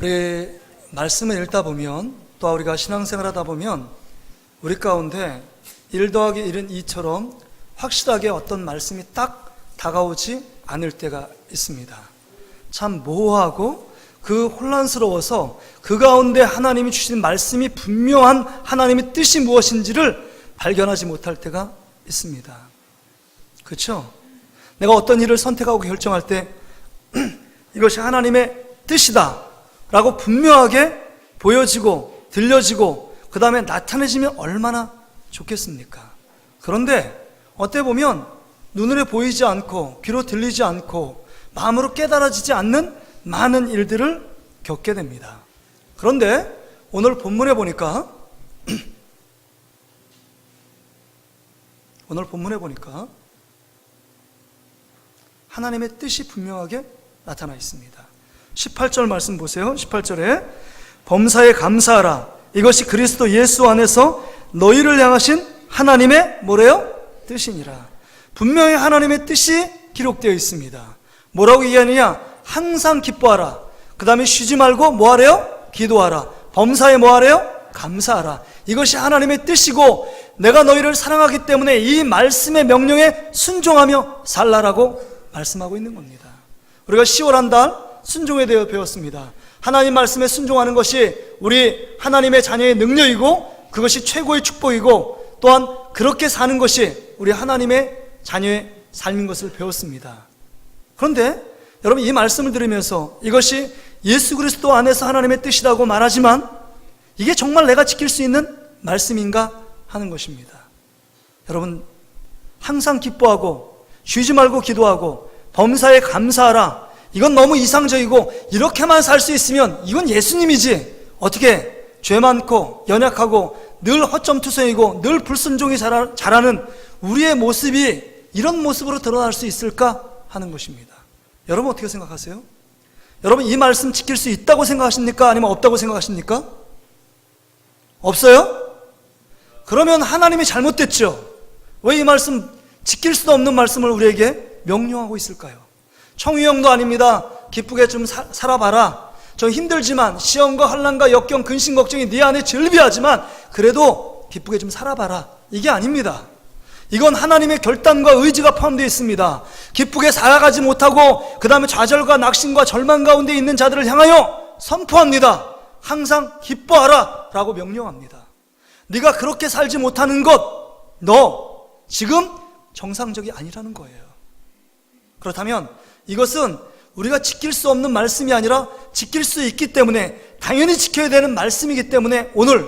우리 말씀을 읽다 보면, 또 우리가 신앙생활 하다 보면 우리 가운데 1 더하기 1은 2처럼 확실하게 어떤 말씀이 딱 다가오지 않을 때가 있습니다. 참 모호하고 그 혼란스러워서 그 가운데 하나님이 주신 말씀이 분명한 하나님의 뜻이 무엇인지를 발견하지 못할 때가 있습니다. 그렇죠? 내가 어떤 일을 선택하고 결정할 때 이것이 하나님의 뜻이다 라고 분명하게 보여지고 들려지고 그 다음에 나타내지면 얼마나 좋겠습니까? 그런데 어때 보면 눈으로 보이지 않고 귀로 들리지 않고 마음으로 깨달아지지 않는 많은 일들을 겪게 됩니다. 그런데 오늘 본문에 보니까 하나님의 뜻이 분명하게 나타나 있습니다. 18절 말씀 보세요. 18절에 범사에 감사하라. 이것이 그리스도 예수 안에서 너희를 향하신 하나님의 뭐래요? 뜻이니라. 분명히 하나님의 뜻이 기록되어 있습니다. 뭐라고 얘기하느냐? 항상 기뻐하라. 그 다음에 쉬지 말고 뭐하래요? 기도하라. 범사에 뭐하래요? 감사하라. 이것이 하나님의 뜻이고 내가 너희를 사랑하기 때문에 이 말씀의 명령에 순종하며 살라라고 말씀하고 있는 겁니다. 우리가 10월 한 달 순종에 대해 배웠습니다. 하나님 말씀에 순종하는 것이 우리 하나님의 자녀의 능력이고 그것이 최고의 축복이고 또한 그렇게 사는 것이 우리 하나님의 자녀의 삶인 것을 배웠습니다. 그런데 여러분 이 말씀을 들으면서 이것이 예수 그리스도 안에서 하나님의 뜻이라고 말하지만 이게 정말 내가 지킬 수 있는 말씀인가 하는 것입니다. 여러분 항상 기뻐하고 쉬지 말고 기도하고 범사에 감사하라. 이건 너무 이상적이고 이렇게만 살 수 있으면 이건 예수님이지 어떻게 죄 많고 연약하고 늘 허점투성이고 늘 불순종이 잘하는 우리의 모습이 이런 모습으로 드러날 수 있을까 하는 것입니다. 여러분 어떻게 생각하세요? 여러분 이 말씀 지킬 수 있다고 생각하십니까? 아니면 없다고 생각하십니까? 없어요? 그러면 하나님이 잘못됐죠. 왜 이 말씀 지킬 수도 없는 말씀을 우리에게 명령하고 있을까요? 청유형도 아닙니다. 기쁘게 좀 살아봐라. 저 힘들지만 시험과 환난과 역경 근심 걱정이 네 안에 즐비하지만 그래도 기쁘게 좀 살아봐라. 이게 아닙니다. 이건 하나님의 결단과 의지가 포함되어 있습니다. 기쁘게 살아가지 못하고 그 다음에 좌절과 낙심과 절망 가운데 있는 자들을 향하여 선포합니다. 항상 기뻐하라 라고 명령합니다. 네가 그렇게 살지 못하는 것 너 지금 정상적이 아니라는 거예요. 그렇다면 이것은 우리가 지킬 수 없는 말씀이 아니라 지킬 수 있기 때문에 당연히 지켜야 되는 말씀이기 때문에 오늘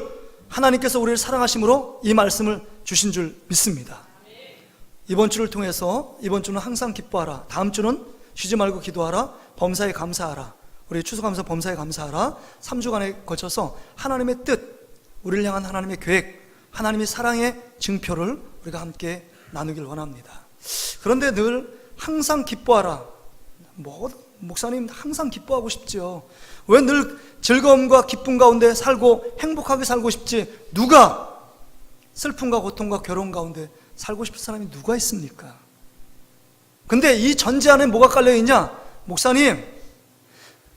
하나님께서 우리를 사랑하심으로 이 말씀을 주신 줄 믿습니다. 이번 주를 통해서 이번 주는 항상 기뻐하라, 다음 주는 쉬지 말고 기도하라, 범사에 감사하라, 우리 추수감사 범사에 감사하라 3주간에 거쳐서 하나님의 뜻, 우리를 향한 하나님의 계획, 하나님의 사랑의 증표를 우리가 함께 나누길 원합니다. 그런데 늘 항상 기뻐하라. 목사님 항상 기뻐하고 싶죠. 왜 늘 즐거움과 기쁨 가운데 살고 행복하게 살고 싶지? 누가 슬픔과 고통과 괴로움 가운데 살고 싶은 사람이 누가 있습니까? 근데 이 전제 안에 뭐가 깔려있냐? 목사님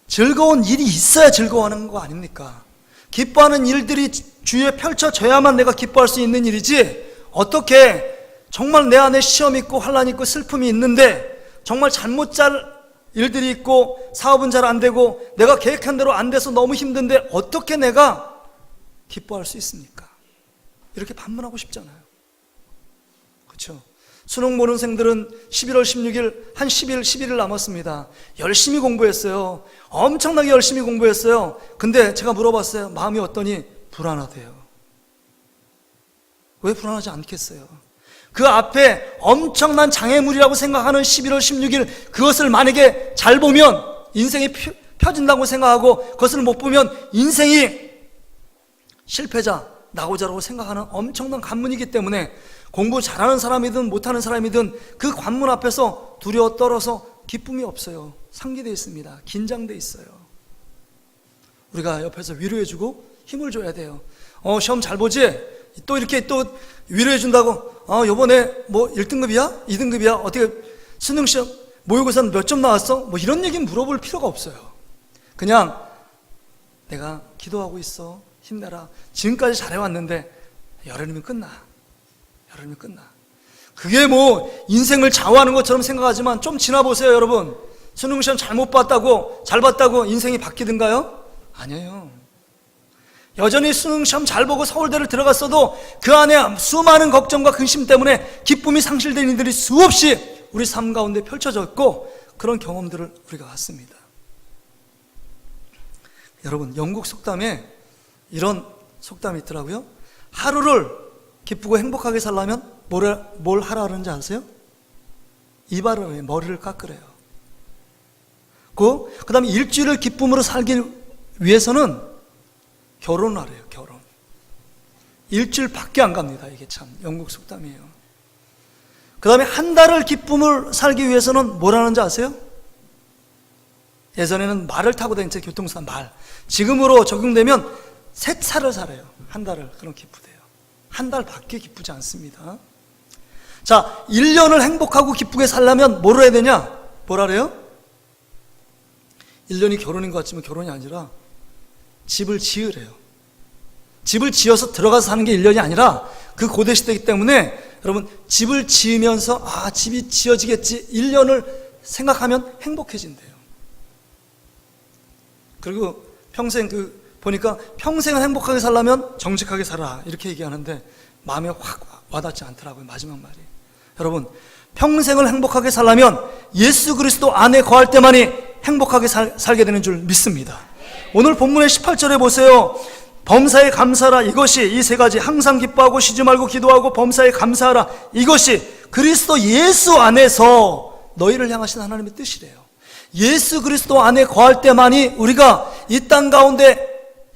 즐거운 일이 있어야 즐거워하는 거 아닙니까? 기뻐하는 일들이 주위에 펼쳐져야만 내가 기뻐할 수 있는 일이지 어떻게 정말 내 안에 시험이 있고 환난이 있고 슬픔이 있는데 정말 잘못 잘 일들이 있고 사업은 잘 안 되고 내가 계획한 대로 안 돼서 너무 힘든데 어떻게 내가 기뻐할 수 있습니까? 이렇게 반문하고 싶잖아요. 그렇죠? 수능 모르생들은 11월 16일 한 10일, 11일 남았습니다. 열심히 공부했어요. 엄청나게 열심히 공부했어요. 근데 제가 물어봤어요. 마음이 어떠니? 불안하대요. 왜 불안하지 않겠어요? 그 앞에 엄청난 장애물이라고 생각하는 11월 16일 그것을 만약에 잘 보면 인생이 펴진다고 생각하고 그것을 못 보면 인생이 실패자, 낙오자라고 생각하는 엄청난 관문이기 때문에 공부 잘하는 사람이든 못하는 사람이든 그 관문 앞에서 두려워 떨어서 기쁨이 없어요. 상기되어 있습니다. 긴장되어 있어요. 우리가 옆에서 위로해주고 힘을 줘야 돼요. 시험 잘 보지? 또 이렇게 또 위로해준다고 요번에 뭐 1등급이야? 2등급이야? 어떻게 수능시험 모의고사는 몇 점 나왔어? 뭐 이런 얘기는 물어볼 필요가 없어요. 그냥 내가 기도하고 있어. 힘내라. 지금까지 잘해왔는데 열흘이면 끝나. 열흘이면 끝나. 그게 뭐 인생을 좌우하는 것처럼 생각하지만 좀 지나보세요, 여러분. 수능시험 잘못 봤다고, 잘 봤다고 인생이 바뀌든가요? 아니에요. 여전히 수능시험 잘 보고 서울대를 들어갔어도 그 안에 수많은 걱정과 근심 때문에 기쁨이 상실된 이들이 수없이 우리 삶 가운데 펼쳐졌고, 그런 경험들을 우리가 봤습니다. 여러분, 영국 속담에 이런 속담이 있더라고요. 하루를 기쁘고 행복하게 살려면 뭘 하라 그러는지 아세요? 이발을, 머리를 깎으래요. 그 다음에 일주일을 기쁨으로 살기 위해서는 결혼을 하래요. 결혼. 일주일밖에 안 갑니다. 이게 참 영국 속담이에요. 그 다음에 한 달을 기쁨을 살기 위해서는 뭘 하는지 아세요? 예전에는 말을 타고 다니죠. 교통수단 말. 지금으로 적용되면 새 차를 사래요. 한 달을. 그럼 기쁘대요. 한 달밖에 기쁘지 않습니다. 자, 1년을 행복하고 기쁘게 살려면 뭘 해야 되냐? 뭘 하래요? 1년이 결혼인 것 같지만 결혼이 아니라 집을 지으래요. 집을 지어서 들어가서 사는 게 1년이 아니라, 그 고대 시대이기 때문에 여러분, 집을 지으면서 집이 지어지겠지 1년을 생각하면 행복해진대요. 그리고 평생 보니까 평생을 행복하게 살려면 정직하게 살아, 이렇게 얘기하는데 마음에 확 와닿지 않더라고요. 마지막 말이. 여러분, 평생을 행복하게 살려면 예수 그리스도 안에 거할 때만이 행복하게 살게 되는 줄 믿습니다. 오늘 본문의 18절에 보세요. 범사에 감사하라. 이것이, 이 세 가지, 항상 기뻐하고 쉬지 말고 기도하고 범사에 감사하라. 이것이 그리스도 예수 안에서 너희를 향하신 하나님의 뜻이래요. 예수 그리스도 안에 거할 때만이 우리가 이 땅 가운데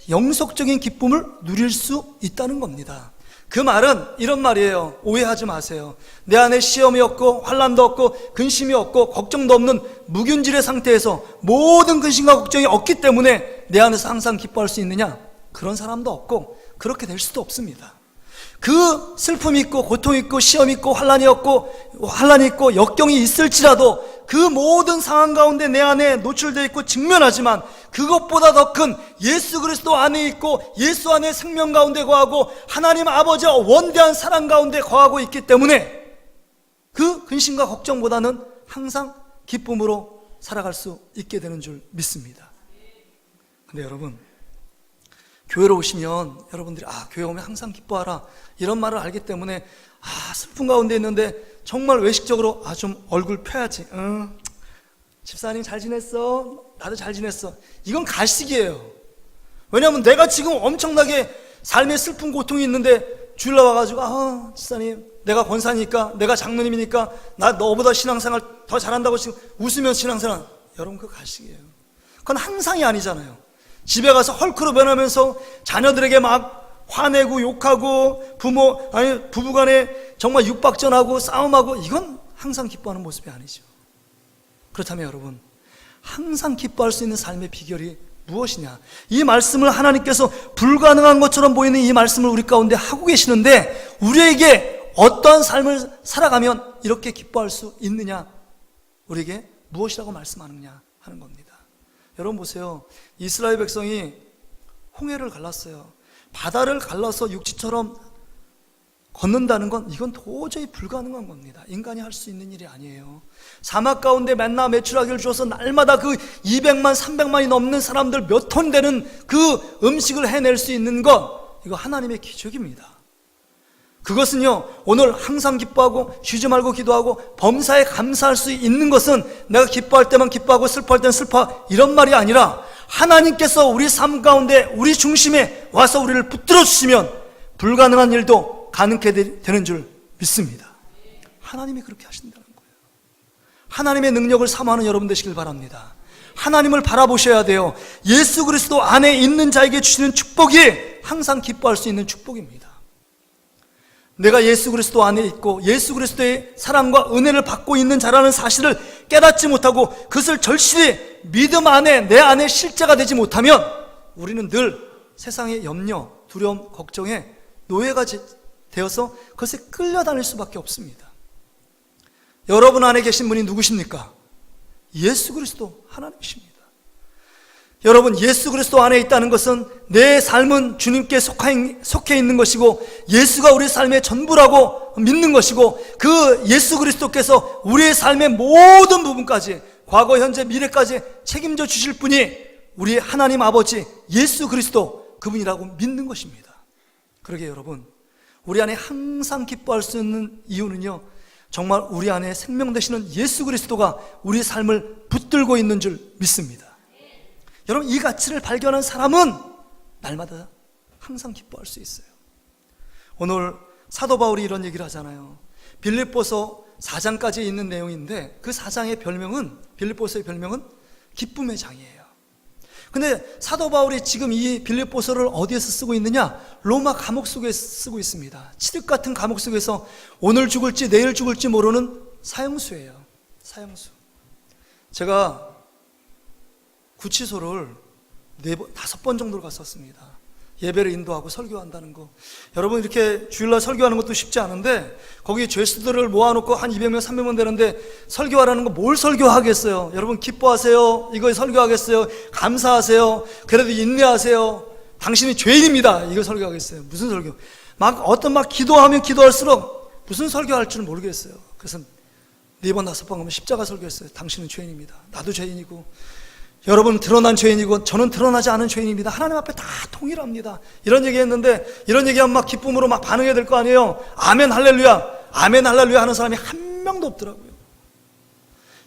영속적인 기쁨을 누릴 수 있다는 겁니다. 그 말은 이런 말이에요. 오해하지 마세요. 내 안에 시험이 없고 환난도 없고 근심이 없고 걱정도 없는 무균질의 상태에서 모든 근심과 걱정이 없기 때문에 내 안에서 항상 기뻐할 수 있느냐? 그런 사람도 없고 그렇게 될 수도 없습니다. 그 슬픔이 있고 고통이 있고 시험이 있고 환난이 있고 역경이 있을지라도 그 모든 상황 가운데 내 안에 노출되어 있고 직면하지만, 그것보다 더 큰 예수 그리스도 안에 있고 예수 안에 생명 가운데 거하고 하나님 아버지와 원대한 사랑 가운데 거하고 있기 때문에 그 근심과 걱정보다는 항상 기쁨으로 살아갈 수 있게 되는 줄 믿습니다. 근데 여러분, 교회로 오시면 여러분들이 교회 오면 항상 기뻐하라, 이런 말을 알기 때문에 슬픈 가운데 있는데 정말 외식적으로 좀 얼굴 펴야지. 집사님 잘 지냈어? 나도 잘 지냈어. 이건 가식이에요. 왜냐하면 내가 지금 엄청나게 삶에 슬픈 고통이 있는데 주일날 와가지고 집사님 내가 권사니까, 내가 장로님이니까 나 너보다 신앙생활 더 잘한다고 지금 웃으면서 신앙생활. 여러분, 그거 가식이에요. 그건 항상이 아니잖아요. 집에 가서 헐크로 변하면서 자녀들에게 막 화내고 욕하고 부부간에 정말 육박전하고 싸움하고, 이건 항상 기뻐하는 모습이 아니죠. 그렇다면 여러분, 항상 기뻐할 수 있는 삶의 비결이 무엇이냐? 이 말씀을 하나님께서 불가능한 것처럼 보이는 이 말씀을 우리 가운데 하고 계시는데, 우리에게 어떠한 삶을 살아가면 이렇게 기뻐할 수 있느냐? 우리에게 무엇이라고 말씀하느냐 하는 겁니다. 여러분 보세요. 이스라엘 백성이 홍해를 갈랐어요. 바다를 갈라서 육지처럼 걷는다는 건 이건 도저히 불가능한 겁니다. 인간이 할 수 있는 일이 아니에요. 사막 가운데 맨나 메추라기를 주어서 날마다 그 200만 300만이 넘는 사람들 몇 톤 되는 그 음식을 해낼 수 있는 건 이거 하나님의 기적입니다. 그것은요, 오늘 항상 기뻐하고 쉬지 말고 기도하고 범사에 감사할 수 있는 것은 내가 기뻐할 때만 기뻐하고 슬퍼할 때는 슬퍼, 이런 말이 아니라 하나님께서 우리 삶 가운데 우리 중심에 와서 우리를 붙들어 주시면 불가능한 일도 가능하게 되는 줄 믿습니다. 하나님이 그렇게 하신다는 거예요. 하나님의 능력을 사모하는 여러분 되시길 바랍니다. 하나님을 바라보셔야 돼요. 예수 그리스도 안에 있는 자에게 주시는 축복이 항상 기뻐할 수 있는 축복입니다. 내가 예수 그리스도 안에 있고 예수 그리스도의 사랑과 은혜를 받고 있는 자라는 사실을 깨닫지 못하고 그것을 절실히 믿음 안에 내 안에 실제가 되지 못하면 우리는 늘 세상의 염려, 두려움, 걱정에 노예가 되어서 그것에 끌려다닐 수밖에 없습니다. 여러분 안에 계신 분이 누구십니까? 예수 그리스도 하나님이십니다. 여러분, 예수 그리스도 안에 있다는 것은 내 삶은 주님께 속해 있는 것이고 예수가 우리 삶의 전부라고 믿는 것이고 그 예수 그리스도께서 우리의 삶의 모든 부분까지 과거, 현재, 미래까지 책임져 주실 분이 우리 하나님 아버지 예수 그리스도 그분이라고 믿는 것입니다. 그러게 여러분, 우리 안에 항상 기뻐할 수 있는 이유는요, 정말 우리 안에 생명 되시는 예수 그리스도가 우리 삶을 붙들고 있는 줄 믿습니다. 여러분, 이 가치를 발견한 사람은 날마다 항상 기뻐할 수 있어요. 오늘 사도 바울이 이런 얘기를 하잖아요. 빌립보서 4장까지 있는 내용인데 그 4장의 별명은, 빌립보서의 별명은 기쁨의 장이에요. 근데 사도 바울이 지금 이 빌립보서를 어디에서 쓰고 있느냐? 로마 감옥 속에 쓰고 있습니다. 치득 같은 감옥 속에서 오늘 죽을지 내일 죽을지 모르는 사형수예요. 사형수. 제가 구치소를 5번 정도를 갔었습니다. 예배를 인도하고 설교한다는 거. 여러분, 이렇게 주일날 설교하는 것도 쉽지 않은데 거기 죄수들을 모아놓고 한 200명 300명 되는데 설교하라는 거 뭘 설교하겠어요? 여러분, 기뻐하세요. 이거 설교하겠어요? 감사하세요. 그래도 인내하세요. 당신이 죄인입니다. 이거 설교하겠어요? 무슨 설교? 막 기도하면 기도할수록 무슨 설교할 줄 모르겠어요. 그래서 4번 5번 가면 십자가 설교했어요. 당신은 죄인입니다. 나도 죄인이고 여러분 드러난 죄인이고 저는 드러나지 않은 죄인입니다. 하나님 앞에 다 동일합니다. 이런 얘기 했는데, 이런 얘기하면 막 기쁨으로 막 반응해야 될 거 아니에요. 아멘 할렐루야, 아멘 할렐루야 하는 사람이 한 명도 없더라고요.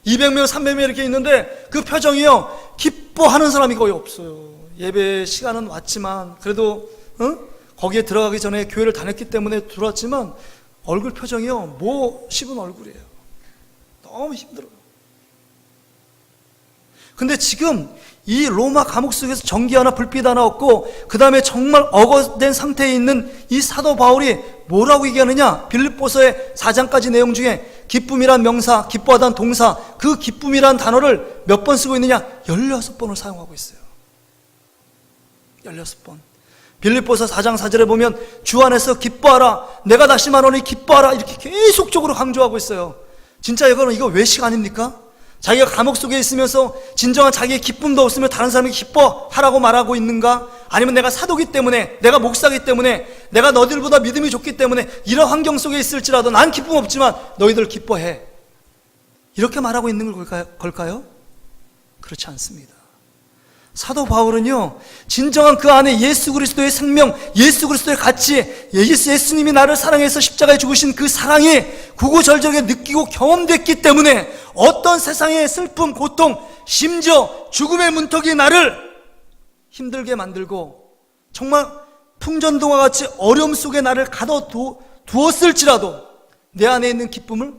200명 300명 이렇게 있는데 그 표정이요, 기뻐하는 사람이 거의 없어요. 예배 시간은 왔지만 그래도 거기에 들어가기 전에 교회를 다녔기 때문에 들어왔지만 얼굴 표정이요, 뭐 씹은 얼굴이에요. 너무 힘들어요. 근데 지금 이 로마 감옥 속에서 전기 하나 불빛 하나 없고 그 다음에 정말 억압된 상태에 있는 이 사도 바울이 뭐라고 얘기하느냐? 빌립보서의 4장까지 내용 중에 기쁨이란 명사, 기뻐하다는 동사, 그 기쁨이란 단어를 몇 번 쓰고 있느냐? 16번을 사용하고 있어요. 16번. 빌립보서 4장 4절에 보면 주 안에서 기뻐하라, 내가 다시 말하노니 기뻐하라, 이렇게 계속적으로 강조하고 있어요. 진짜 이거 외식 아닙니까? 자기가 감옥 속에 있으면서 진정한 자기의 기쁨도 없으며 다른 사람이 기뻐하라고 말하고 있는가? 아니면 내가 사도기 때문에, 내가 목사기 때문에, 내가 너희들보다 믿음이 좋기 때문에 이런 환경 속에 있을지라도 난 기쁨 없지만 너희들 기뻐해, 이렇게 말하고 있는 걸까요? 그렇지 않습니다. 사도 바울은요, 진정한 그 안에 예수 그리스도의 생명, 예수 그리스도의 가치, 예수님이 나를 사랑해서 십자가에 죽으신 그 사랑이 구구절절하게 느끼고 경험됐기 때문에 어떤 세상의 슬픔, 고통, 심지어 죽음의 문턱이 나를 힘들게 만들고 정말 풍전등과 같이 어려움 속에 나를 가둬두었을지라도 내 안에 있는 기쁨을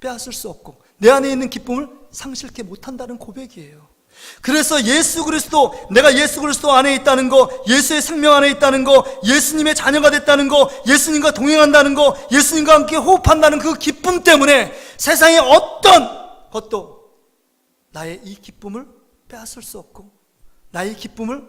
빼앗을 수 없고 내 안에 있는 기쁨을 상실케 못한다는 고백이에요. 그래서 예수 그리스도, 내가 예수 그리스도 안에 있다는 거, 예수의 생명 안에 있다는 거, 예수님의 자녀가 됐다는 거, 예수님과 동행한다는 거, 예수님과 함께 호흡한다는 그 기쁨 때문에 세상의 어떤 것도 나의 이 기쁨을 빼앗을 수 없고 나의 기쁨을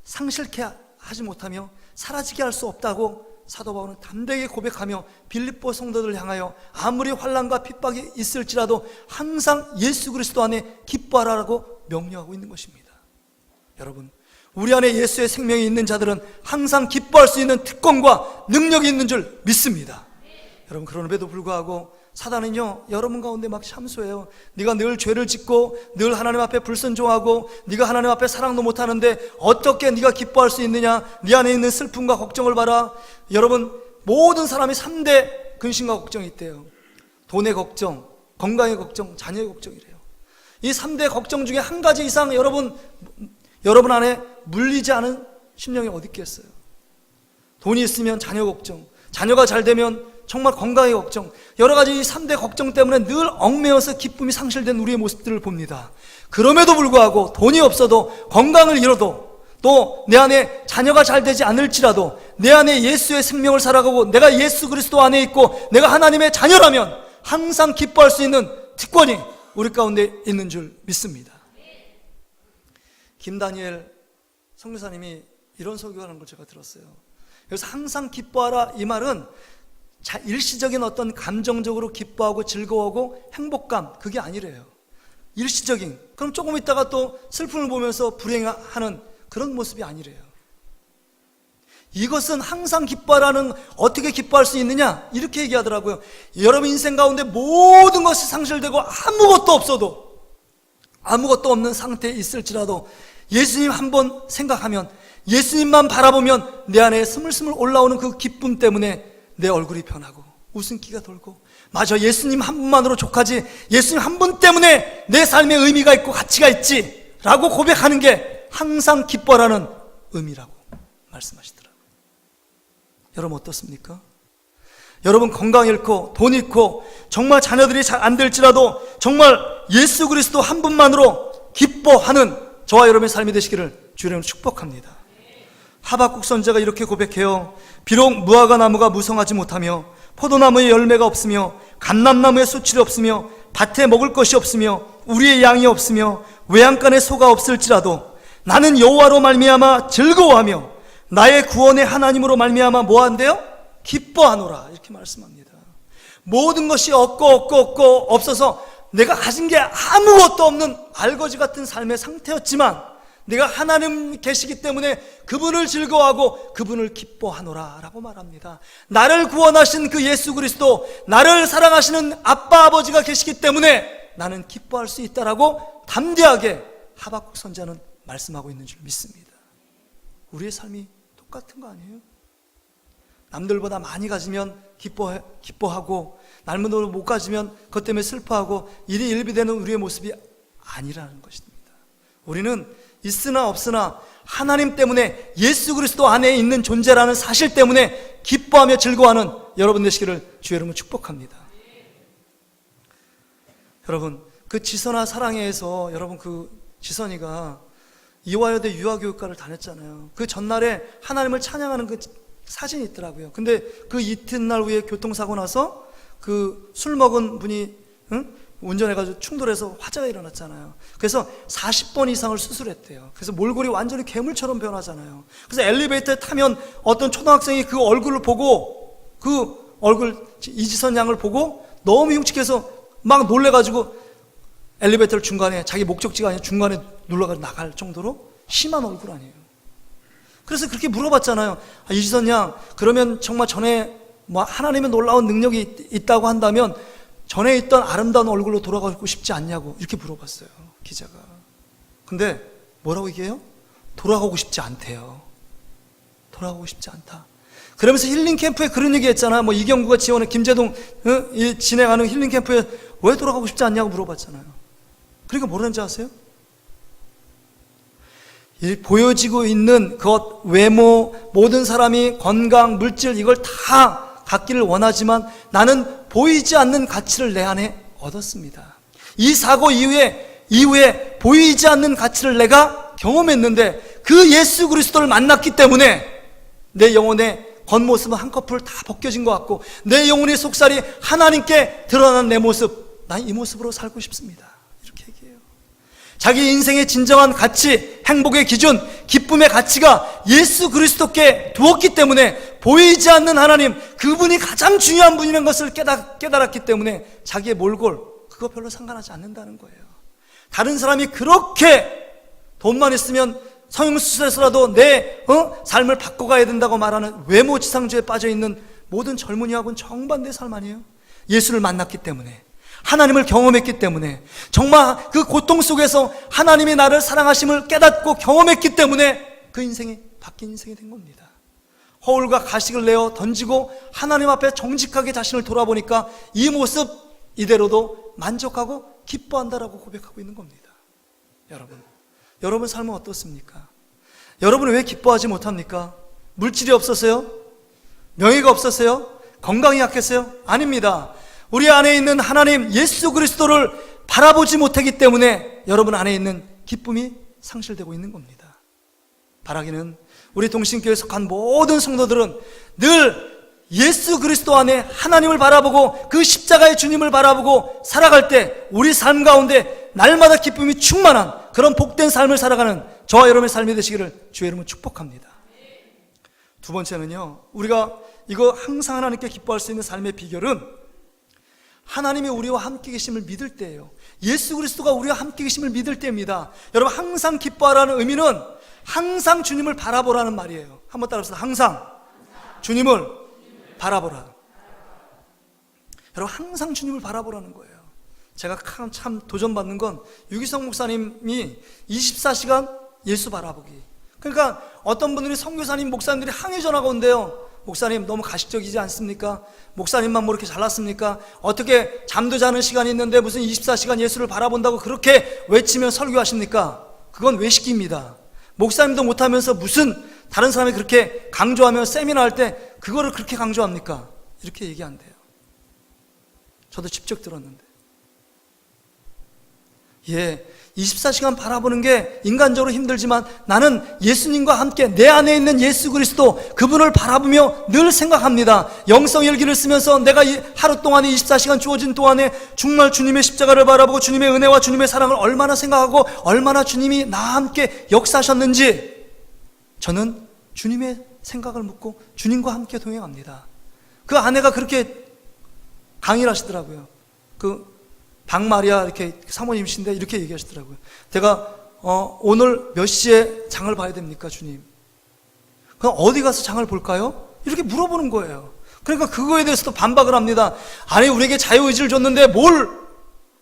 상실케 하지 못하며 사라지게 할 수 없다고 사도 바울은 담대하게 고백하며 빌립보 성도들을 향하여 아무리 환난과 핍박이 있을지라도 항상 예수 그리스도 안에 기뻐하라고 명령하고 있는 것입니다. 여러분, 우리 안에 예수의 생명이 있는 자들은 항상 기뻐할 수 있는 특권과 능력이 있는 줄 믿습니다. 여러분, 그럼에도 불구하고 사단은요, 여러분 가운데 막 참소해요. 네가 늘 죄를 짓고 늘 하나님 앞에 불순종하고 네가 하나님 앞에 사랑도 못하는데 어떻게 네가 기뻐할 수 있느냐? 네 안에 있는 슬픔과 걱정을 봐라. 여러분, 모든 사람이 3대 근심과 걱정이 있대요. 돈의 걱정, 건강의 걱정, 자녀의 걱정이래요. 이 3대 걱정 중에 한 가지 이상 여러분 안에 물리지 않은 심령이 어디 있겠어요? 돈이 있으면 자녀 걱정, 자녀가 잘 되면 정말 건강의 걱정, 여러 가지 이 3대 걱정 때문에 늘 얽매여서 기쁨이 상실된 우리의 모습들을 봅니다. 그럼에도 불구하고 돈이 없어도, 건강을 잃어도, 또 내 안에 자녀가 잘 되지 않을지라도 내 안에 예수의 생명을 살아가고 내가 예수 그리스도 안에 있고 내가 하나님의 자녀라면 항상 기뻐할 수 있는 특권이 우리 가운데 있는 줄 믿습니다. 김다니엘 선교사님이 이런 설교하는 걸 제가 들었어요. 그래서 항상 기뻐하라, 이 말은 일시적인 어떤 감정적으로 기뻐하고 즐거워하고 행복감, 그게 아니래요. 일시적인, 그럼 조금 있다가 또 슬픔을 보면서 불행하는 그런 모습이 아니래요. 이것은 항상 기뻐하라는, 어떻게 기뻐할 수 있느냐? 이렇게 얘기하더라고요. 여러분 인생 가운데 모든 것이 상실되고 아무것도 없어도, 아무것도 없는 상태에 있을지라도 예수님 한번 생각하면, 예수님만 바라보면 내 안에 스물스물 올라오는 그 기쁨 때문에 내 얼굴이 변하고 웃음기가 돌고, 맞아, 예수님 한 분만으로 족하지, 예수님 한 분 때문에 내 삶에 의미가 있고 가치가 있지 라고 고백하는 게 항상 기뻐라는 의미라고 말씀하시더라고요. 여러분 어떻습니까? 여러분 건강 잃고 돈 잃고 정말 자녀들이 잘 안 될지라도 정말 예수 그리스도 한 분만으로 기뻐하는 저와 여러분의 삶이 되시기를 주님으로 축복합니다. 하박국 선지자가 이렇게 고백해요. 비록 무화과 나무가 무성하지 못하며 포도나무에 열매가 없으며 감람나무에 수출이 없으며 밭에 먹을 것이 없으며 우리의 양이 없으며 외양간에 소가 없을지라도 나는 여호와로 말미암아 즐거워하며 나의 구원의 하나님으로 말미암아 뭐한대요? 기뻐하노라, 이렇게 말씀합니다. 모든 것이 없고 없어서 내가 가진 게 아무것도 없는 알거지 같은 삶의 상태였지만 내가 하나님 계시기 때문에 그분을 즐거워하고 그분을 기뻐하노라 라고 말합니다. 나를 구원하신 그 예수 그리스도, 나를 사랑하시는 아빠 아버지가 계시기 때문에 나는 기뻐할 수 있다라고 담대하게 하박국 선지자는 말씀하고 있는 줄 믿습니다. 우리의 삶이 똑같은 거 아니에요? 남들보다 많이 가지면 기뻐하고 남들보다 못 가지면 그것 때문에 슬퍼하고 일이 일비되는 우리의 모습이 아니라는 것입니다. 우리는 있으나 없으나 하나님 때문에 예수 그리스도 안에 있는 존재라는 사실 때문에 기뻐하며 즐거워하는 여러분 되시기를 주의 이름으로 축복합니다. 여러분, 그 지선아 사랑해에서 여러분 그 지선이가 이화여대 유아교육과를 다녔잖아요. 그 전날에 하나님을 찬양하는 그 사진이 있더라고요. 근데 그 이튿날 후에 교통사고 나서 그 술 먹은 분이 운전해가지고 충돌해서 화재가 일어났잖아요. 그래서 40번 이상을 수술했대요. 그래서 몰골이 완전히 괴물처럼 변하잖아요. 그래서 엘리베이터에 타면 어떤 초등학생이 그 얼굴을 보고, 그 얼굴 이지선 양을 보고 너무 흉측해서 막 놀래가지고 엘리베이터를 중간에, 자기 목적지가 아니라 중간에 눌러가지고 나갈 정도로 심한 얼굴 아니에요. 그래서 그렇게 물어봤잖아요. 이지선 양, 그러면 정말 전에 뭐 하나님의 놀라운 능력이 있다고 한다면 전에 있던 아름다운 얼굴로 돌아가고 싶지 않냐고 이렇게 물어봤어요, 기자가. 근데 뭐라고 얘기해요? 돌아가고 싶지 않대요. 돌아가고 싶지 않다. 그러면서 힐링 캠프에 그런 얘기 했잖아. 뭐 이경구가 지원해, 김재동 진행하는 힐링 캠프에 왜 돌아가고 싶지 않냐고 물어봤잖아요. 그러니까 뭐라는지 아세요? 이 보여지고 있는 것, 외모, 모든 사람이 건강, 물질 이걸 다 갖기를 원하지만 나는 보이지 않는 가치를 내 안에 얻었습니다. 이 사고 이후에 보이지 않는 가치를 내가 경험했는데 그 예수 그리스도를 만났기 때문에 내 영혼의 겉모습은 한꺼풀 다 벗겨진 것 같고 내 영혼의 속살이 하나님께 드러난 내 모습, 난 이 모습으로 살고 싶습니다. 이렇게 얘기해요. 자기 인생의 진정한 가치, 행복의 기준, 기쁨의 가치가 예수 그리스도께 두었기 때문에 보이지 않는 하나님, 그분이 가장 중요한 분이라는 것을 깨달았기 때문에 자기의 몰골, 그거 별로 상관하지 않는다는 거예요. 다른 사람이 그렇게 돈만 있으면 성형수술해서라도 내 삶을 바꿔가야 된다고 말하는 외모지상주의에 빠져있는 모든 젊은이하고는 정반대의 삶 아니에요? 예수를 만났기 때문에, 하나님을 경험했기 때문에, 정말 그 고통 속에서 하나님이 나를 사랑하심을 깨닫고 경험했기 때문에 그 인생이 바뀐 인생이 된 겁니다. 허울과 가식을 내어 던지고 하나님 앞에 정직하게 자신을 돌아보니까 이 모습 이대로도 만족하고 기뻐한다라고 고백하고 있는 겁니다. 여러분 삶은 어떻습니까? 여러분은 왜 기뻐하지 못합니까? 물질이 없어서요? 명예가 없어서요? 건강이 약해서요? 아닙니다. 우리 안에 있는 하나님 예수 그리스도를 바라보지 못하기 때문에 여러분 안에 있는 기쁨이 상실되고 있는 겁니다. 바라기는 우리 동신교회에 속한 모든 성도들은 늘 예수 그리스도 안에 하나님을 바라보고 그 십자가의 주님을 바라보고 살아갈 때 우리 삶 가운데 날마다 기쁨이 충만한 그런 복된 삶을 살아가는 저와 여러분의 삶이 되시기를 주의 이름으로 축복합니다. 두 번째는요, 우리가 이거 항상 하나님께 기뻐할 수 있는 삶의 비결은 하나님이 우리와 함께 계심을 믿을 때예요. 예수 그리스도가 우리와 함께 계심을 믿을 때입니다. 여러분, 항상 기뻐하라는 의미는 항상 주님을 바라보라는 말이에요. 한번 따라서 항상 주님을 바라보라. 여러분, 항상 주님을 바라보라는 거예요. 제가 참 도전받는 건 유기성 목사님이 24시간 예수 바라보기. 그러니까 어떤 분들이 선교사님, 목사님들이 항의 전화가 온대요. 목사님 너무 가식적이지 않습니까? 목사님만 뭐 이렇게 잘났습니까? 어떻게 잠도 자는 시간이 있는데 무슨 24시간 예수를 바라본다고 그렇게 외치면 설교하십니까? 그건 외식입니다. 목사님도 못하면서 무슨 다른 사람이 그렇게 강조하며 세미나 할 때 그거를 그렇게 강조합니까? 이렇게 얘기한대요. 저도 직접 들었는데. 24시간 바라보는 게 인간적으로 힘들지만 나는 예수님과 함께 내 안에 있는 예수 그리스도, 그분을 바라보며 늘 생각합니다. 영성 일기를 쓰면서 내가 이 하루 동안에 24시간 주어진 동안에 정말 주님의 십자가를 바라보고 주님의 은혜와 주님의 사랑을 얼마나 생각하고 얼마나 주님이 나와 함께 역사하셨는지 저는 주님의 생각을 묻고 주님과 함께 동행합니다. 그 아내가 그렇게 강의를 하시더라고요. 박마리아 이렇게 사모님이신데 이렇게 얘기하시더라고요. 제가 오늘 몇 시에 장을 봐야 됩니까, 주님? 그럼 어디 가서 장을 볼까요? 이렇게 물어보는 거예요. 그러니까 그거에 대해서도 반박을 합니다. 아니, 우리에게 자유의지를 줬는데 뭘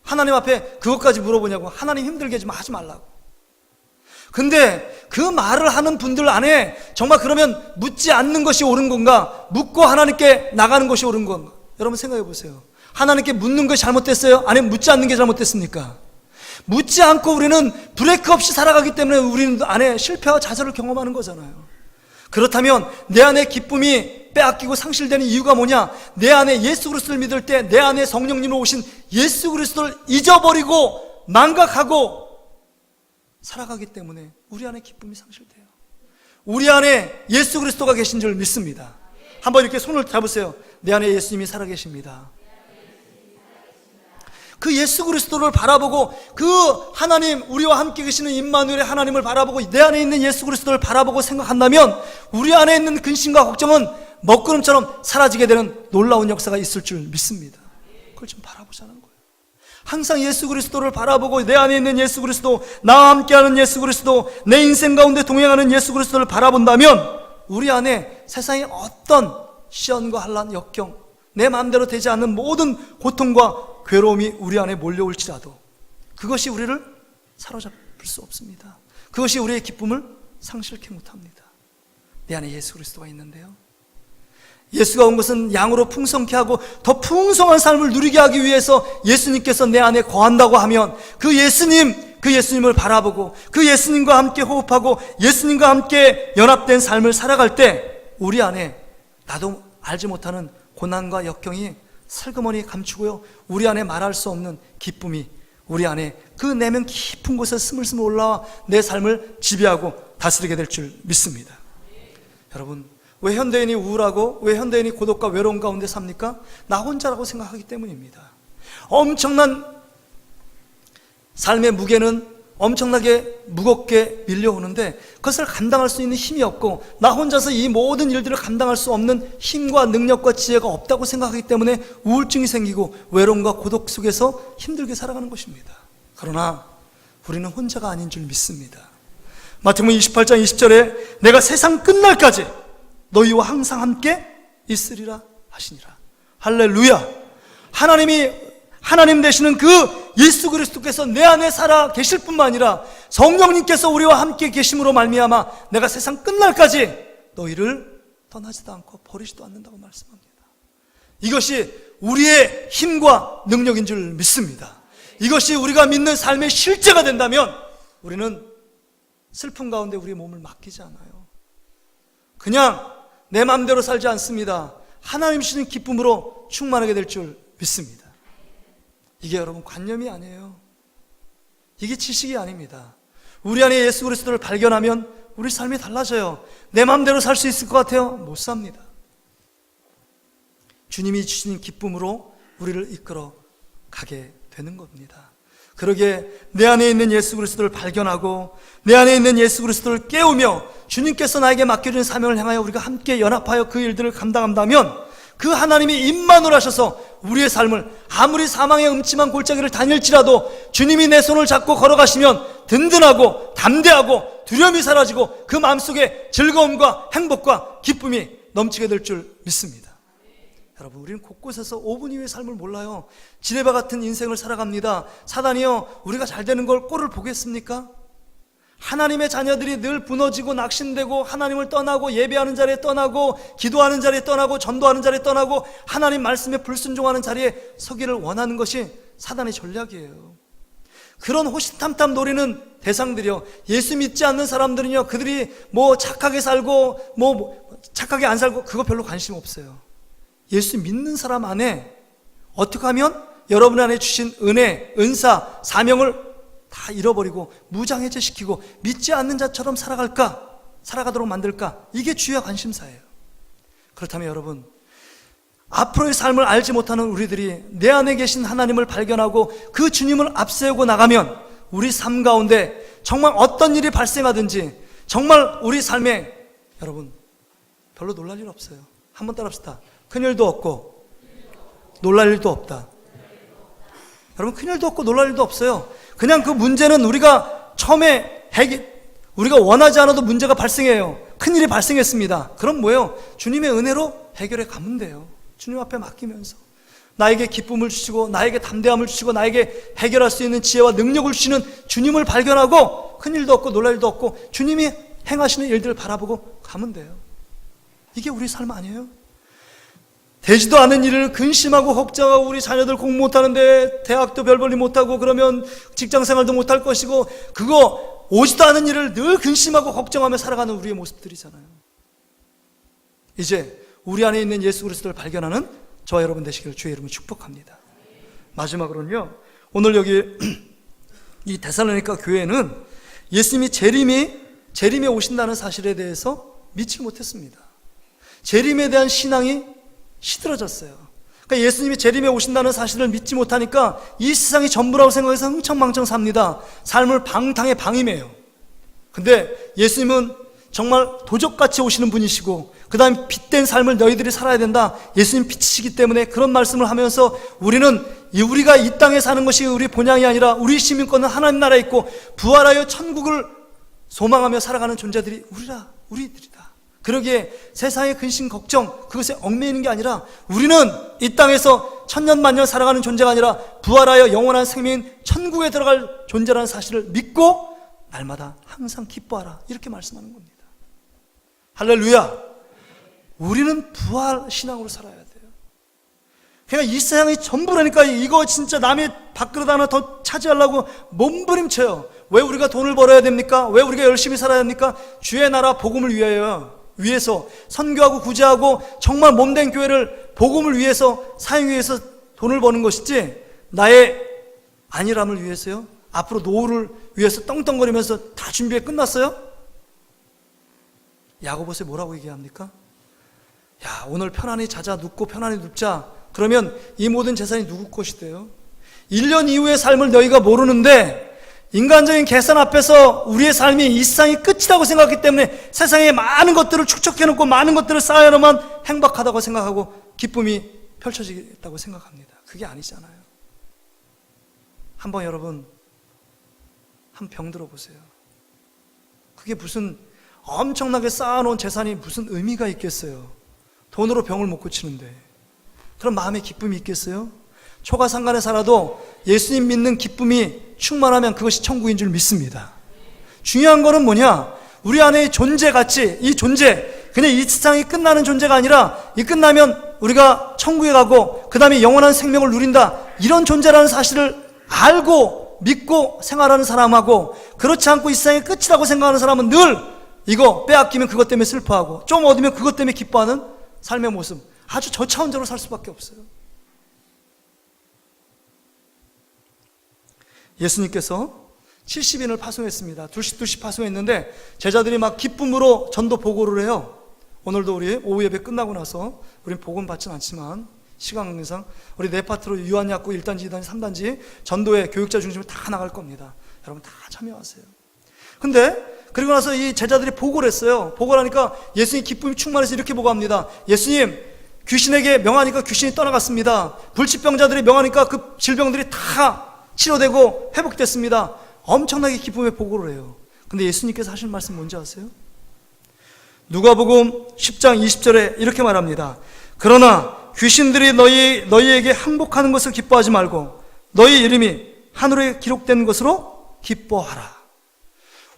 하나님 앞에 그것까지 물어보냐고. 하나님 힘들게 좀 하지 말라고. 근데 그 말을 하는 분들 안에 정말 그러면 묻지 않는 것이 옳은 건가? 묻고 하나님께 나가는 것이 옳은 건가? 여러분 생각해 보세요. 하나님께 묻는 것이 잘못됐어요? 아니면 묻지 않는 게 잘못됐습니까? 묻지 않고 우리는 브레이크 없이 살아가기 때문에 우리는 안에 실패와 좌절을 경험하는 거잖아요. 그렇다면 내 안에 기쁨이 빼앗기고 상실되는 이유가 뭐냐? 내 안에 예수 그리스도를 믿을 때 내 안에 성령님으로 오신 예수 그리스도를 잊어버리고 망각하고 살아가기 때문에 우리 안에 기쁨이 상실돼요. 우리 안에 예수 그리스도가 계신 줄 믿습니다. 한번 이렇게 손을 잡으세요. 내 안에 예수님이 살아계십니다. 그 예수 그리스도를 바라보고 그 하나님, 우리와 함께 계시는 임마누엘의 하나님을 바라보고 내 안에 있는 예수 그리스도를 바라보고 생각한다면 우리 안에 있는 근심과 걱정은 먹구름처럼 사라지게 되는 놀라운 역사가 있을 줄 믿습니다. 그걸 좀 바라보자는 거예요. 항상 예수 그리스도를 바라보고 내 안에 있는 예수 그리스도, 나와 함께하는 예수 그리스도, 내 인생 가운데 동행하는 예수 그리스도를 바라본다면 우리 안에 세상의 어떤 시련과 환난, 역경, 내 마음대로 되지 않는 모든 고통과 괴로움이 우리 안에 몰려올지라도 그것이 우리를 사로잡을 수 없습니다. 그것이 우리의 기쁨을 상실케 못합니다. 내 안에 예수 그리스도가 있는데요, 예수가 온 것은 양으로 풍성케 하고 더 풍성한 삶을 누리게 하기 위해서 예수님께서 내 안에 거한다고 하면 그 예수님을 바라보고 그 예수님과 함께 호흡하고 예수님과 함께 연합된 삶을 살아갈 때 우리 안에 나도 알지 못하는 고난과 역경이 슬그머니 감추고요, 우리 안에 말할 수 없는 기쁨이 우리 안에 그 내면 깊은 곳에 스물스물 올라와 내 삶을 지배하고 다스리게 될 줄 믿습니다. 여러분, 왜 현대인이 우울하고 왜 현대인이 고독과 외로움 가운데 삽니까? 나 혼자라고 생각하기 때문입니다. 엄청난 삶의 무게는 엄청나게 무겁게 밀려오는데 그것을 감당할 수 있는 힘이 없고 나 혼자서 이 모든 일들을 감당할 수 없는 힘과 능력과 지혜가 없다고 생각하기 때문에 우울증이 생기고 외로움과 고독 속에서 힘들게 살아가는 것입니다. 그러나 우리는 혼자가 아닌 줄 믿습니다. 마태복음 28장 20절에 내가 세상 끝날까지 너희와 항상 함께 있으리라 하시니라. 할렐루야. 하나님 되시는 그 예수 그리스도께서 내 안에 살아 계실 뿐만 아니라 성령님께서 우리와 함께 계심으로 말미암아 내가 세상 끝날까지 너희를 떠나지도 않고 버리지도 않는다고 말씀합니다. 이것이 우리의 힘과 능력인 줄 믿습니다. 이것이 우리가 믿는 삶의 실제가 된다면 우리는 슬픔 가운데 우리의 몸을 맡기지 않아요. 그냥 내 마음대로 살지 않습니다. 하나님 주시는 기쁨으로 충만하게 될 줄 믿습니다. 이게 여러분 관념이 아니에요. 이게 지식이 아닙니다. 우리 안에 예수 그리스도를 발견하면 우리 삶이 달라져요. 내 마음대로 살 수 있을 것 같아요? 못 삽니다. 주님이 주시는 기쁨으로 우리를 이끌어 가게 되는 겁니다. 그러기에 내 안에 있는 예수 그리스도를 발견하고 내 안에 있는 예수 그리스도를 깨우며 주님께서 나에게 맡겨준 사명을 향하여 우리가 함께 연합하여 그 일들을 감당한다면 그 하나님이 임마누엘 하셔서 우리의 삶을 아무리 사망의 음침한 골짜기를 다닐지라도 주님이 내 손을 잡고 걸어가시면 든든하고 담대하고 두려움이 사라지고 그 마음속에 즐거움과 행복과 기쁨이 넘치게 될 줄 믿습니다. 여러분, 우리는 곳곳에서 5분 이후의 삶을 몰라요. 지뢰바 같은 인생을 살아갑니다. 사단이요, 우리가 잘 되는 걸 꼴을 보겠습니까? 하나님의 자녀들이 늘 무너지고 낙심되고 하나님을 떠나고 예배하는 자리에 떠나고 기도하는 자리에 떠나고 전도하는 자리에 떠나고 하나님 말씀에 불순종하는 자리에 서기를 원하는 것이 사단의 전략이에요. 그런 호시탐탐 노리는 대상들이요, 예수 믿지 않는 사람들은요, 그들이 뭐 착하게 살고 뭐 착하게 안 살고 그거 별로 관심 없어요. 예수 믿는 사람 안에 어떻게 하면 여러분 안에 주신 은혜, 은사, 사명을 다 잃어버리고 무장해제시키고 믿지 않는 자처럼 살아가도록 만들까? 이게 주요 관심사예요. 그렇다면 여러분, 앞으로의 삶을 알지 못하는 우리들이 내 안에 계신 하나님을 발견하고 그 주님을 앞세우고 나가면 우리 삶 가운데 정말 어떤 일이 발생하든지 정말 우리 삶에 여러분 별로 놀랄 일 없어요. 한번 따라합시다. 큰일도 없고 놀랄 일도 없다. 여러분, 큰일도 없고 놀랄 일도 없어요. 그냥 그 문제는 우리가 처음에 우리가 원하지 않아도 문제가 발생해요. 큰일이 발생했습니다. 그럼 뭐예요? 주님의 은혜로 해결해 가면 돼요. 주님 앞에 맡기면서 나에게 기쁨을 주시고 나에게 담대함을 주시고 나에게 해결할 수 있는 지혜와 능력을 주시는 주님을 발견하고 큰일도 없고 놀랄 일도 없고 주님이 행하시는 일들을 바라보고 가면 돼요. 이게 우리 삶 아니에요? 되지도 않은 일을 근심하고 걱정하고 우리 자녀들 공부 못하는데 대학도 별 볼일 못하고 그러면 직장생활도 못할 것이고 그거 오지도 않은 일을 늘 근심하고 걱정하며 살아가는 우리의 모습들이잖아요. 이제 우리 안에 있는 예수 그리스도를 발견하는 저와 여러분 되시기를 주의 이름으로 축복합니다. 마지막으로는요, 오늘 여기 이 데살로니가 교회는 예수님이 재림에 오신다는 사실에 대해서 믿지 못했습니다. 재림에 대한 신앙이 시들어졌어요. 그러니까 예수님이 재림에 오신다는 사실을 믿지 못하니까 이 세상이 전부라고 생각해서 흥청망청 삽니다. 삶을 방탕에 방임해요. 근데 예수님은 정말 도적같이 오시는 분이시고 그 다음에 빛된 삶을 너희들이 살아야 된다. 예수님 빛이시기 때문에 그런 말씀을 하면서 우리가 이 땅에 사는 것이 우리 본향이 아니라 우리 시민권은 하나님 나라에 있고 부활하여 천국을 소망하며 살아가는 존재들이 우리들이다. 그러기에 세상의 근심 걱정 그것에 얽매이는 게 아니라 우리는 이 땅에서 천년만년 살아가는 존재가 아니라 부활하여 영원한 생명인 천국에 들어갈 존재라는 사실을 믿고 날마다 항상 기뻐하라, 이렇게 말씀하는 겁니다. 할렐루야. 우리는 부활 신앙으로 살아야 돼요. 그러니까 이 세상이 전부라니까 이거 진짜 남의 밥그릇 하나 더 차지하려고 몸부림쳐요. 왜 우리가 돈을 벌어야 됩니까? 왜 우리가 열심히 살아야 됩니까? 주의 나라 복음을 위해서 선교하고 구제하고 정말 몸된 교회를 복음을 위해서 사용하기 위해서 돈을 버는 것이지 나의 안일함을 위해서요? 앞으로 노후를 위해서 떵떵거리면서 다 준비해 끝났어요? 야고보서에 뭐라고 얘기합니까? 야, 오늘 편안히 자자, 눕고 편안히 눕자. 그러면 이 모든 재산이 누구 것이 돼요? 1년 이후의 삶을 너희가 모르는데 인간적인 계산 앞에서 우리의 삶이 이 세상이 끝이라고 생각하기 때문에 세상에 많은 것들을 축적해놓고 많은 것들을 쌓아놓으면 행복하다고 생각하고 기쁨이 펼쳐지겠다고 생각합니다. 그게 아니잖아요. 한번 여러분 한 병 들어보세요. 그게 무슨 엄청나게 쌓아놓은 재산이 무슨 의미가 있겠어요? 돈으로 병을 못 고치는데 그런 마음의 기쁨이 있겠어요? 초가상간에 살아도 예수님 믿는 기쁨이 충만하면 그것이 천국인 줄 믿습니다. 중요한 거는 뭐냐? 우리 안에 존재가치, 이 존재, 그냥 이 세상이 끝나는 존재가 아니라 이 끝나면 우리가 천국에 가고 그 다음에 영원한 생명을 누린다, 이런 존재라는 사실을 알고 믿고 생활하는 사람하고 그렇지 않고 이 세상이 끝이라고 생각하는 사람은 늘 이거 빼앗기면 그것 때문에 슬퍼하고 좀 얻으면 그것 때문에 기뻐하는 삶의 모습, 아주 저차원적으로 살 수밖에 없어요. 예수님께서 70인을 파송했습니다. 둘씩 파송했는데 제자들이 막 기쁨으로 전도 보고를 해요. 오늘도 우리 오후 예배 끝나고 나서 우린 복음 받진 않지만 시간 관계상 우리 네 파트로 유한약국 1단지, 2단지, 3단지 전도의 교육자 중심으로 다 나갈 겁니다. 여러분 다 참여하세요. 근데 그리고 나서 이 제자들이 보고를 했어요. 보고를 하니까 예수님 기쁨이 충만해서 이렇게 보고합니다. 예수님, 귀신에게 명하니까 귀신이 떠나갔습니다. 불치병자들이 명하니까 그 질병들이 다 치료되고 회복됐습니다. 엄청나게 기쁨의 보고를 해요. 근데 예수님께서 하신 말씀 뭔지 아세요? 누가복음 10장 20절에 이렇게 말합니다. 그러나 귀신들이 너희에게 항복하는 것을 기뻐하지 말고 너희 이름이 하늘에 기록된 것으로 기뻐하라.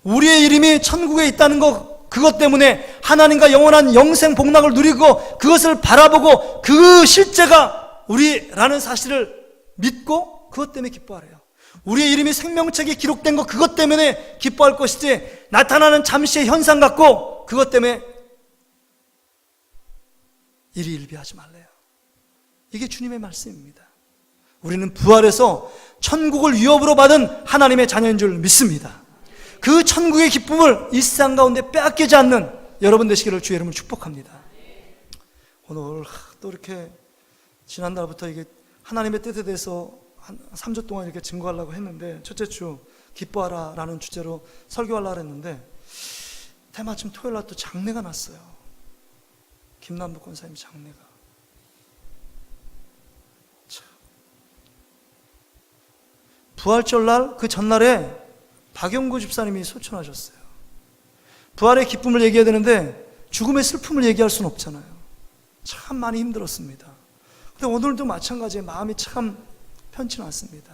우리의 이름이 천국에 있다는 것, 그것 때문에 하나님과 영원한 영생 복락을 누리고 그것을 바라보고 그 실제가 우리라는 사실을 믿고 그것 때문에 기뻐하래요. 우리의 이름이 생명책에 기록된 것, 그것 때문에 기뻐할 것이지 나타나는 잠시의 현상 갖고 그것 때문에 일희일비하지 말래요. 이게 주님의 말씀입니다. 우리는 부활해서 천국을 위협으로 받은 하나님의 자녀인 줄 믿습니다. 그 천국의 기쁨을 일상 가운데 빼앗기지 않는 여러분 되시기를 주의 이름으로 축복합니다. 오늘 또 이렇게 지난달부터 이게 하나님의 뜻에 대해서 한 3주 동안 이렇게 증거하려고 했는데, 첫째 주 기뻐하라 라는 주제로 설교하려고 했는데 때마침 토요일 날 또 장례가 났어요. 김남북 권사님 장례가. 참. 부활절 날 그 전날에 박영구 집사님이 소천하셨어요. 부활의 기쁨을 얘기해야 되는데 죽음의 슬픔을 얘기할 수는 없잖아요. 참 많이 힘들었습니다. 근데 오늘도 마찬가지예요. 마음이 참 편치 않습니다.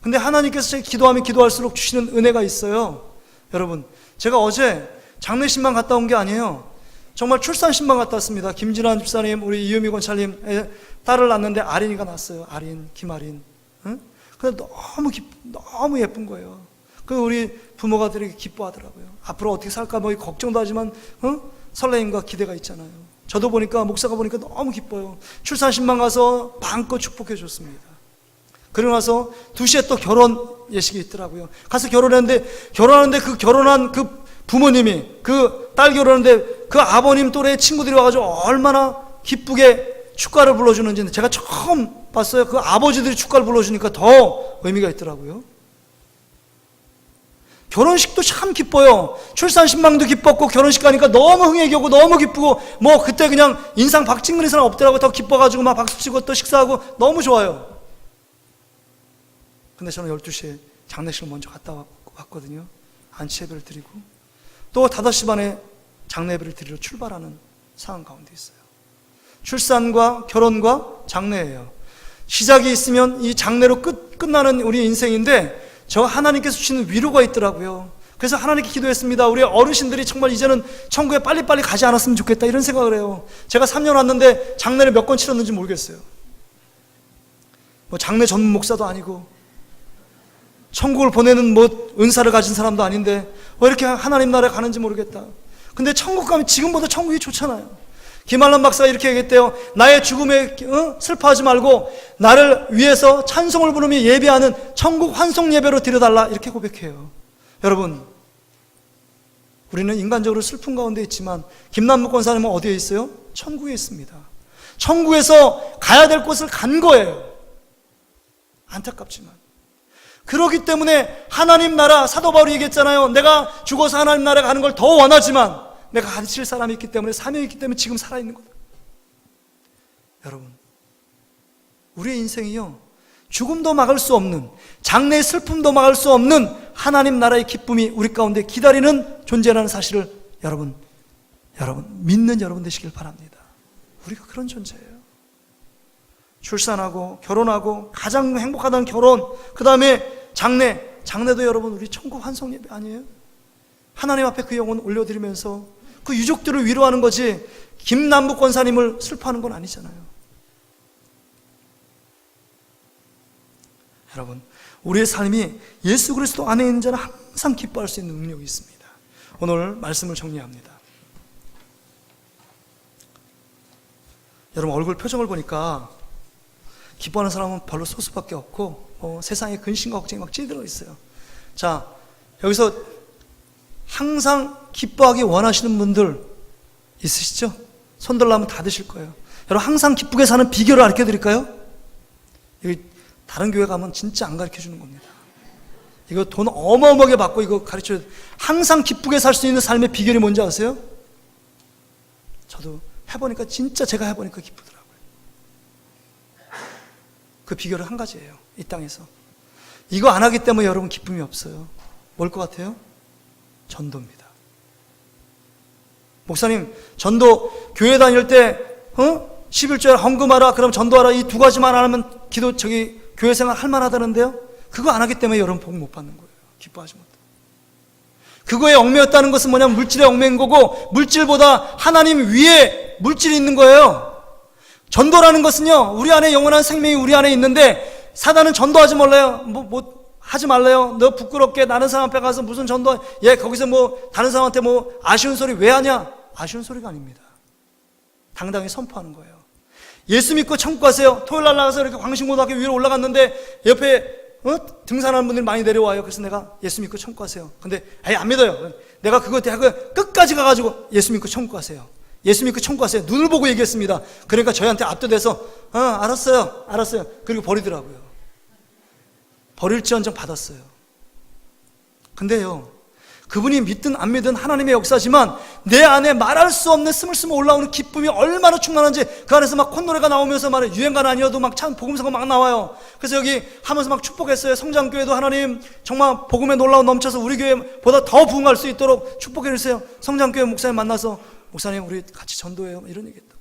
근데 하나님께서 기도하면 기도할수록 주시는 은혜가 있어요. 여러분, 제가 어제 장례식만 갔다 온 게 아니에요. 정말 출산식만 갔다 왔습니다. 김진환 집사님, 우리 이유미 권사님 딸을 낳는데 아린이가 났어요. 아린, 김아린. 응? 근데 너무 예쁜 거예요. 그 우리 부모가 되게 기뻐하더라고요. 앞으로 어떻게 살까 뭐 걱정도 하지만 설레임과 기대가 있잖아요. 저도 보니까, 목사가 보니까 너무 기뻐요. 출산식만 가서 마음껏 축복해 줬습니다. 그리고 나서 2시에 또 결혼 예식이 있더라고요. 가서 결혼하는데 그 결혼한 그 부모님이, 그 딸 결혼하는데 그 아버님 또래 친구들이 와가지고 얼마나 기쁘게 축가를 불러주는지 제가 처음 봤어요. 그 아버지들이 축가를 불러주니까 더 의미가 있더라고요. 결혼식도 참 기뻐요. 출산신방도 기뻤고 결혼식 가니까 너무 흥에 겨고 너무 기쁘고 뭐 그때 그냥 인상 박찡그린 사람 없더라고요. 더 기뻐가지고 막 박수치고 또 식사하고 너무 좋아요. 근데 저는 12시에 장례식을 먼저 갔다 왔거든요. 안치 예배를 드리고 또 5시 반에 장례 예배를 드리러 출발하는 상황 가운데 있어요. 출산과 결혼과 장례예요. 시작이 있으면 이 장례로 끝나는 우리 인생인데 저 하나님께서 주시는 위로가 있더라고요. 그래서 하나님께 기도했습니다. 우리 어르신들이 정말 이제는 천국에 빨리빨리 가지 않았으면 좋겠다 이런 생각을 해요. 제가 3년 왔는데 장례를 몇 번 치렀는지 모르겠어요. 뭐 장례 전문 목사도 아니고 천국을 보내는 뭐 은사를 가진 사람도 아닌데 왜 이렇게 하나님 나라에 가는지 모르겠다. 근데 천국 가면 지금보다 천국이 좋잖아요. 김한란 박사가 이렇게 얘기했대요. 나의 죽음에 슬퍼하지 말고 나를 위해서 찬송을 부르며 예배하는 천국 환송 예배로 드려달라 이렇게 고백해요. 여러분, 우리는 인간적으로 슬픔 가운데 있지만 김남북 권사님은 어디에 있어요? 천국에 있습니다. 천국에서 가야 될 곳을 간 거예요. 안타깝지만 그렇기 때문에 하나님 나라, 사도 바울이 얘기했잖아요. 내가 죽어서 하나님 나라에 가는 걸 더 원하지만 내가 가르칠 사람이 있기 때문에, 사명이 있기 때문에 지금 살아있는 거다. 여러분, 우리의 인생이요, 죽음도 막을 수 없는, 장래의 슬픔도 막을 수 없는 하나님 나라의 기쁨이 우리 가운데 기다리는 존재라는 사실을 여러분 믿는 여러분 되시길 바랍니다. 우리가 그런 존재예요. 출산하고 결혼하고 가장 행복하다는 결혼, 그 다음에 장례도 여러분 우리 천국 환송 예배 아니에요? 하나님 앞에 그 영혼 올려드리면서 그 유족들을 위로하는 거지 김남북 권사님을 슬퍼하는 건 아니잖아요. 여러분, 우리의 삶이 예수 그리스도 안에 있는 자는 항상 기뻐할 수 있는 능력이 있습니다. 오늘 말씀을 정리합니다. 여러분, 얼굴 표정을 보니까 기뻐하는 사람은 별로 소수밖에 없고 세상에 근심과 걱정이 막 찌들어 있어요. 자, 여기서 항상 기뻐하기 원하시는 분들 있으시죠? 손 들라면 다 드실 거예요. 여러분, 항상 기쁘게 사는 비결을 가르쳐 드릴까요? 여기 다른 교회 가면 진짜 안 가르쳐 주는 겁니다. 이거 돈 어마어마하게 받고 이거 가르쳐요. 항상 기쁘게 살 수 있는 삶의 비결이 뭔지 아세요? 저도 해보니까, 진짜 제가 해보니까 기쁘더라고요. 그 비결은 한 가지예요. 이 땅에서. 이거 안 하기 때문에 여러분 기쁨이 없어요. 뭘 것 같아요? 전도입니다. 목사님, 전도 교회 다닐 때 11조에 헌금하라, 그럼 전도하라, 이 두 가지만 안 하면 교회 생활 할 만하다는데요? 그거 안 하기 때문에 여러분 복 못 받는 거예요. 기뻐하지 못해요. 그거에 얽매였다는 것은 뭐냐면 물질에 얽매인 거고, 물질보다 하나님 위에 물질이 있는 거예요. 전도라는 것은요, 우리 안에 영원한 생명이 우리 안에 있는데, 사단은 전도하지 말래요. 하지 말래요. 너 부끄럽게 다른 사람 앞에 가서 무슨 전도, 거기서 다른 사람한테 아쉬운 소리 왜 하냐? 아쉬운 소리가 아닙니다. 당당히 선포하는 거예요. 예수 믿고 천국 가세요. 토요일 날 나가서 이렇게 광신고등학교 위로 올라갔는데, 옆에 등산하는 분들이 많이 내려와요. 그래서 내가 예수 믿고 천국 가세요. 근데 안 믿어요. 내가 그거 대학을 끝까지 가가지고 예수 믿고 천국 가세요. 예수 믿고 천국 가세요. 눈을 보고 얘기했습니다. 그러니까 저희한테 압도돼서 알았어요. 그리고 버리더라고요. 버릴지언정 받았어요. 근데요, 그분이 믿든 안 믿든 하나님의 역사지만 내 안에 말할 수 없는 스물스물 올라오는 기쁨이 얼마나 충만한지, 그 안에서 막 콧노래가 나오면서 말해, 유행가는 아니어도 막 참 복음서가 막 나와요. 그래서 여기 하면서 막 축복했어요. 성장교회도 하나님 정말 복음에 놀라워 넘쳐서 우리 교회보다 더 부흥할 수 있도록 축복해 주세요. 성장교회 목사님 만나서 목사님 우리 같이 전도해요, 이런 얘기했다.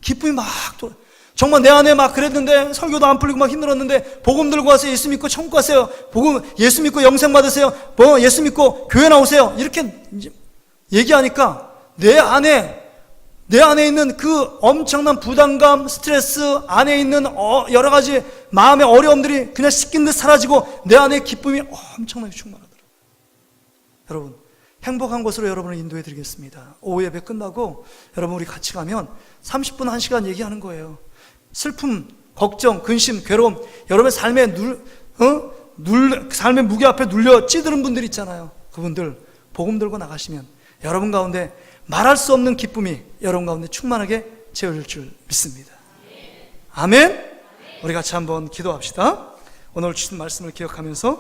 기쁨이 막 돌아. 정말 내 안에 막 그랬는데, 설교도 안 풀리고 막 힘들었는데, 복음 들고 와서 예수 믿고 천국 가세요. 예수 믿고 영생 받으세요. 예수 믿고 교회 나오세요. 이렇게 얘기하니까 내 안에 있는 그 엄청난 부담감, 스트레스, 안에 있는 여러 가지 마음의 어려움들이 그냥 씻긴 듯 사라지고 내 안에 기쁨이 엄청나게 충만하더라고요. 여러분, 행복한 곳으로 여러분을 인도해 드리겠습니다. 오후 예배 끝나고 여러분 우리 같이 가면 30분 1시간 얘기하는 거예요. 슬픔, 걱정, 근심, 괴로움, 여러분의 삶의 삶의 무게 앞에 눌려 찌드는 분들 있잖아요. 그분들 복음 들고 나가시면 여러분 가운데 말할 수 없는 기쁨이 여러분 가운데 충만하게 채워질 줄 믿습니다. 아멘. 우리 같이 한번 기도합시다. 오늘 주신 말씀을 기억하면서